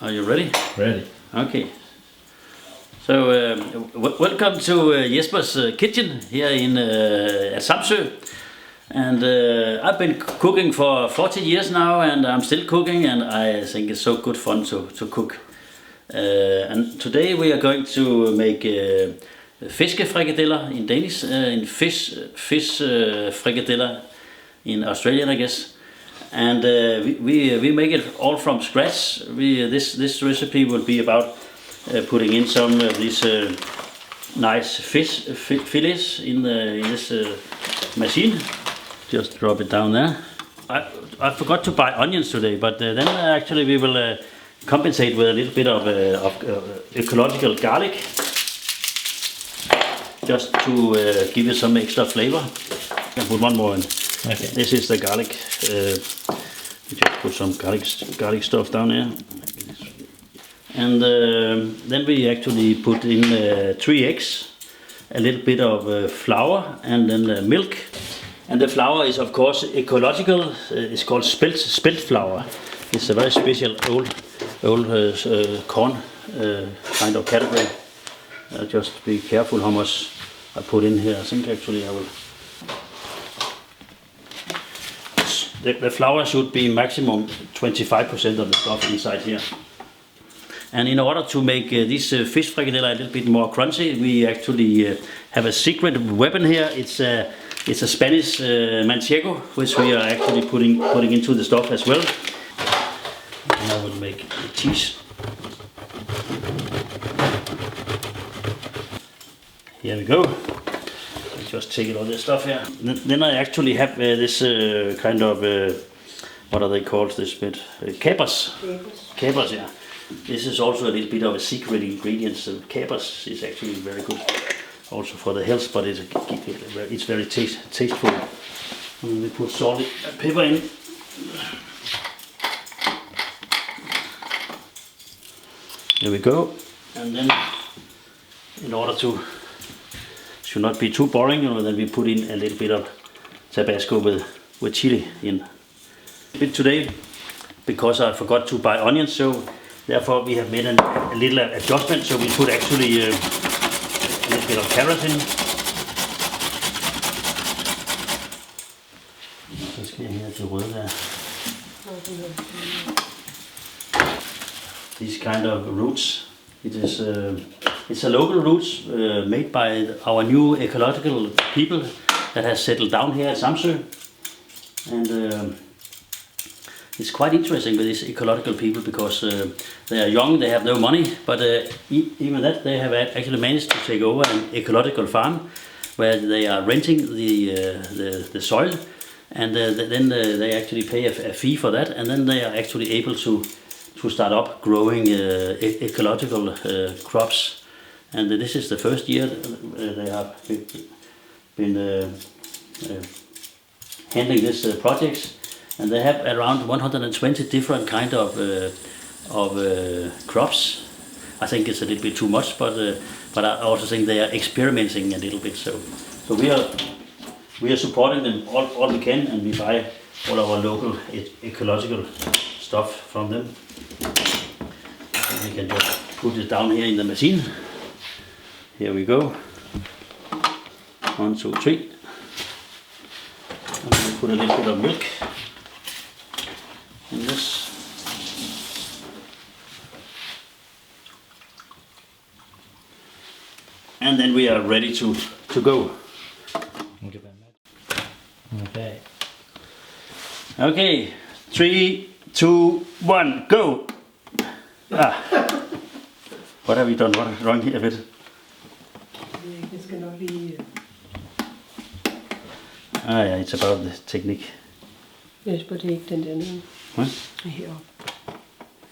Are you ready? Ready. Okay. So welcome to Jesper's kitchen here in at Samsø. And I've been cooking for 40 years now, and I'm still cooking, and I think it's so good fun to cook. And today we are going to make fiskefrikadeller in Danish, in fish frikadeller in Australian, I guess. And we make it all from scratch. This recipe will be about putting in some of these nice fish fillets in this machine. Just drop it down there. I forgot to buy onions today, but then actually we will compensate with a little bit of ecological garlic, just to give it some extra flavor. I put one more in. Okay. This is the garlic. We just put some garlic stuff down here, and then we actually put in 3 eggs, a little bit of flour, and then milk. And the flour is of course ecological. It's called spelt flour. It's a very special old corn kind of category. Just be careful how much I put in here. I think actually I will. The flour should be maximum 25% of the stuff inside here. And in order to make these fish frikadeller a little bit more crunchy, we actually have a secret weapon here. It's a Spanish manchego, which we are actually putting into the stuff as well. And I will make the cheese. Here we go. Just take all this stuff here. Then I actually have this kind of what are they called? This bit capers. Capers, yeah. This is also a little bit of a secret ingredient. So capers is actually very good, also for the health, but it's very tasteful. And we put salt and pepper in. There we go. And then, in order to should not be too boring, then we put in a little bit of Tabasco with chili in. A bit today, because I forgot to buy onions, so therefore we have made a little adjustment. So we put actually a little bit of carrot in. Så skal jeg her til røde der. These kind of roots. It's a local roots made by our new ecological people that has settled down here at Samsø. And it's quite interesting with these ecological people because they are young, they have no money, but even that they have actually managed to take over an ecological farm where they are renting the soil, and then they actually pay a fee for that, and then they are actually able to start up growing ecological crops. And this is the first year they have been handling this projects, and they have around 120 different kind of crops. I think it's a little bit too much, but I also think they are experimenting a little bit. So we are supporting them all we can, and we buy all our local ecological stuff from them. And we can just put it down here in the machine. Here we go. 1, 2, 3. And we put a little bit of milk in this. And then we are ready to go. Okay. Okay. 3, 2, 1, go. What have we done wrong here a bit? Jeg skal nok lige... Yeah, it's about the technique. Jesper, det er ikke den der nede. What? Heroppe.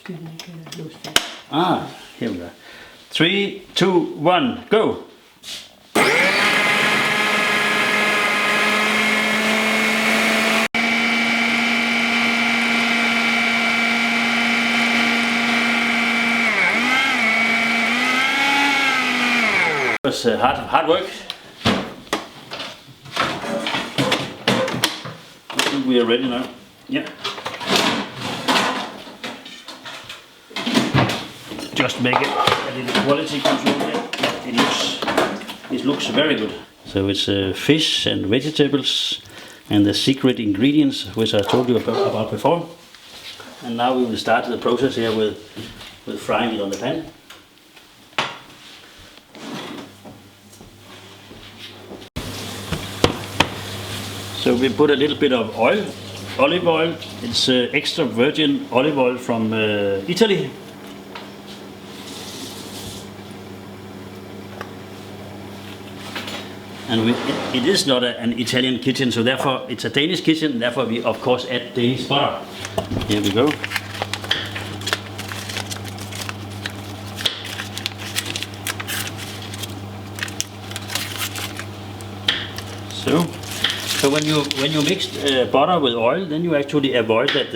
Fordi den ikke er låst fast. Here we go. 3, 2, 1, go. It was hard work. I think we are ready now. Yeah. just make a little quality control here. It looks very good. So it's fish and vegetables and the secret ingredients which I told you about before. And now we will start the process here with frying it on the pan. So we put a little bit of oil, olive oil. It's extra virgin olive oil from Italy. And it is not an Italian kitchen, so therefore it's a Danish kitchen, therefore we of course add Danish butter. Here we go. So when you mix butter with oil, then you actually avoid that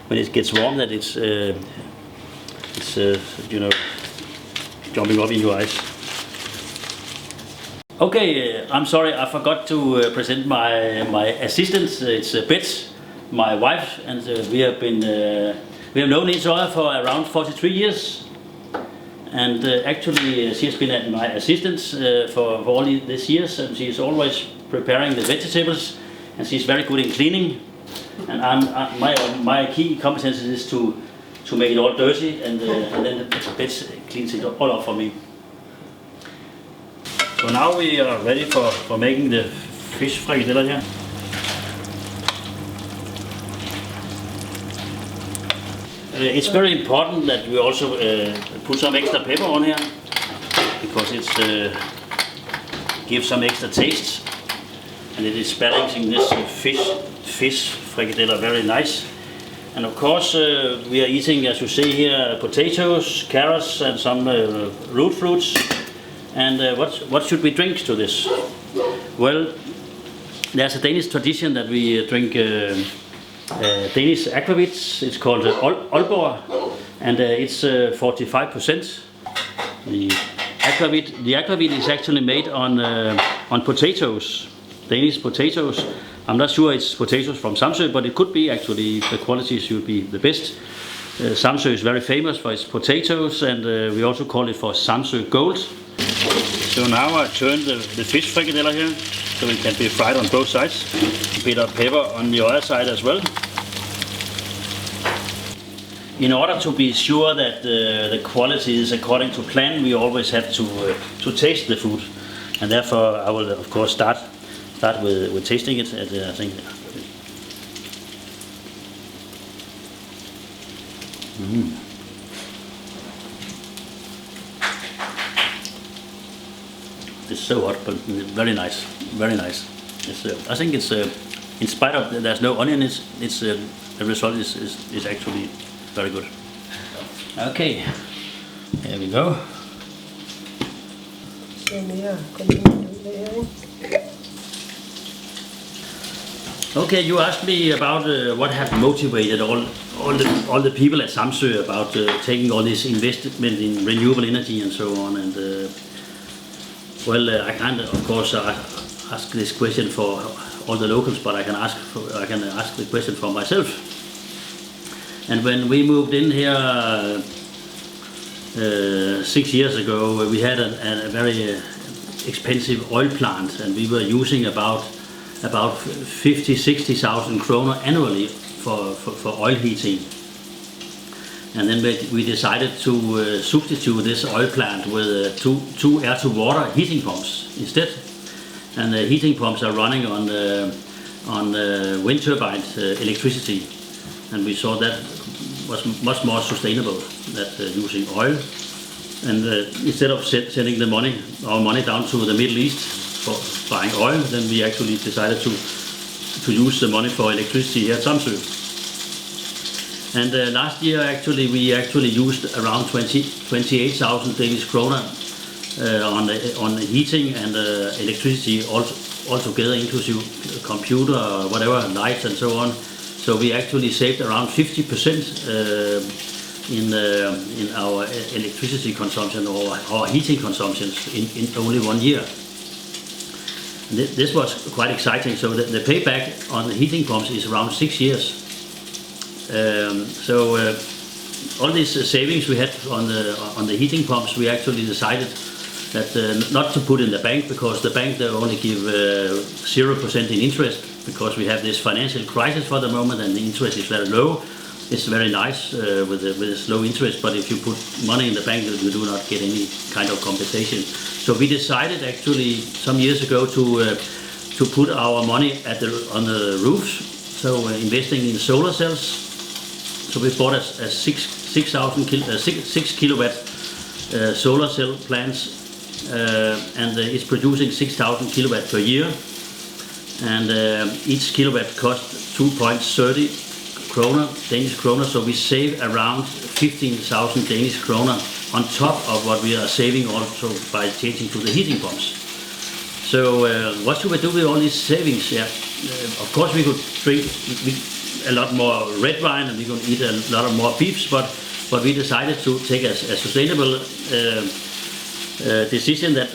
when it gets warm that it's you know, jumping up in your eyes. Okay, I'm sorry, I forgot to present my assistant. It's Beth, my wife, and we have known each other for around 43 years. And actually, she has been my assistant for all these years, and she is always preparing the vegetables, and she's very good in cleaning. And my key competence is to make it all dirty, and then Beth cleans it all up for me. So now we are ready for making the fish frikadeller here. It's very important that we also put some extra pepper on here, because it gives some extra taste, and it is balancing this fish frikadeller very nice. And of course we are eating, as you see here, potatoes, carrots, and some root fruits. And what should we drink to this? Well, there's a Danish tradition that we drink Danish aquavit. It's called Aalborg, and it's 45%. The aquavit is actually made on potatoes, Danish potatoes. I'm not sure it's potatoes from Samsø, but it could be actually. The quality should be the best. Samsø is very famous for its potatoes, and we also call it for Samsø Gold. So now I turn the fish frikadeller here, so it can be fried on both sides. A bit of pepper on the other side as well. In order to be sure that the quality is according to plan, we always have to taste the food, and therefore I will of course start with tasting it. I think. It's so hot, but very nice, very nice. I think it's in spite of there's no onion, the result is actually very good. Okay, here we go. Okay, you asked me about what had motivated all the people at Samsø about taking all this investment in renewable energy and so on. And well, I can't, of course, ask this question for all the locals, but I can ask the question for myself. And when we moved in here 6 years ago, we had a very expensive oil plant, and we were using about 50,000-60,000 kroner annually for oil heating. And then we decided to substitute this oil plant with two air-to-water heating pumps instead. And the heating pumps are running on wind turbine electricity. And we saw that was much more sustainable than using oil. And instead of sending our money down to the Middle East for buying oil, then we actually decided to use the money for electricity here at Samsø. And last year we actually used around 28,000 Danish kroner on heating and electricity all together, inclusive computer, whatever, lights and so on. So we actually saved around 50% in our electricity consumption or our heating consumptions in only 1 year. This was quite exciting. So the payback on the heating pumps is around 6 years. So all these savings we had on the heating pumps, we actually decided that not to put in the bank, because the bank, they only give 0% in interest, because we have this financial crisis for the moment and the interest is very low. It's very nice with this low interest, but if you put money in the bank, you do not get any kind of compensation. So we decided actually some years ago to put our money on the roofs, so investing in solar cells. So we bought a 6 kilowatt solar cell plants, and it's producing 6,000 kilowatt per year, and each kilowatt costs 2.30 kroner, Danish kroner, so we save around 15,000 Danish kroner on top of what we are saving also by changing to the heating pumps. So what should we do with all these savings? Yeah, of course we could drink a lot more red wine and we could eat a lot of more beefs, but we decided to take a sustainable decision that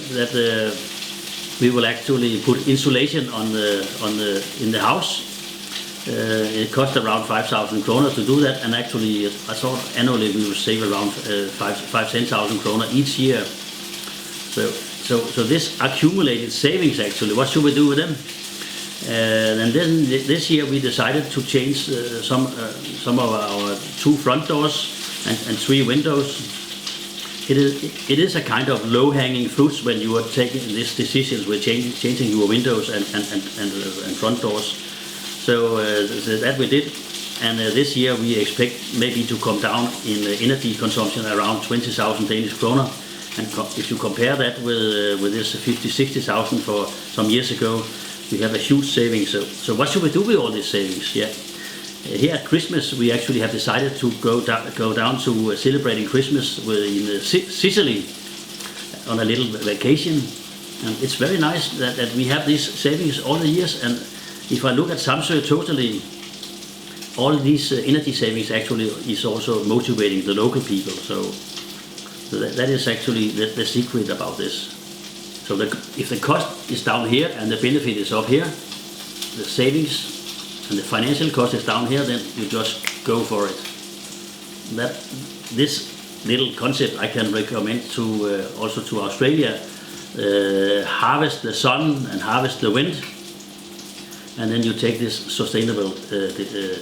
we will actually put insulation in the house. It cost around 5,000 kroner to do that, and actually I thought annually we would save around 10,000 kroner each year. So this accumulated savings, actually, what should we do with them? And then this year we decided to change some of our 2 front doors and 3 windows. It is a kind of low-hanging fruits when you are taking these decisions with changing your windows and front doors. So that we did, and this year we expect maybe to come down in energy consumption around 20,000 Danish kroner. And if you compare that with this 50-60,000 for some years ago, we have a huge savings. So what should we do with all these savings? Yeah, here at Christmas we actually have decided to go down to celebrating Christmas in Sicily on a little vacation, and it's very nice that we have these savings all the years. And if I look at Samsø totally, all these energy savings actually is also motivating the local people. So that is actually the secret about this. So if the cost is down here and the benefit is up here, the savings and the financial cost is down here, then you just go for it. This little concept I can recommend to also to Australia. Harvest the sun and harvest the wind, and then you take these sustainable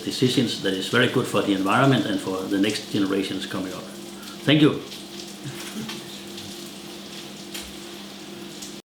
decisions that is very good for the environment and for the next generations coming up. Thank you.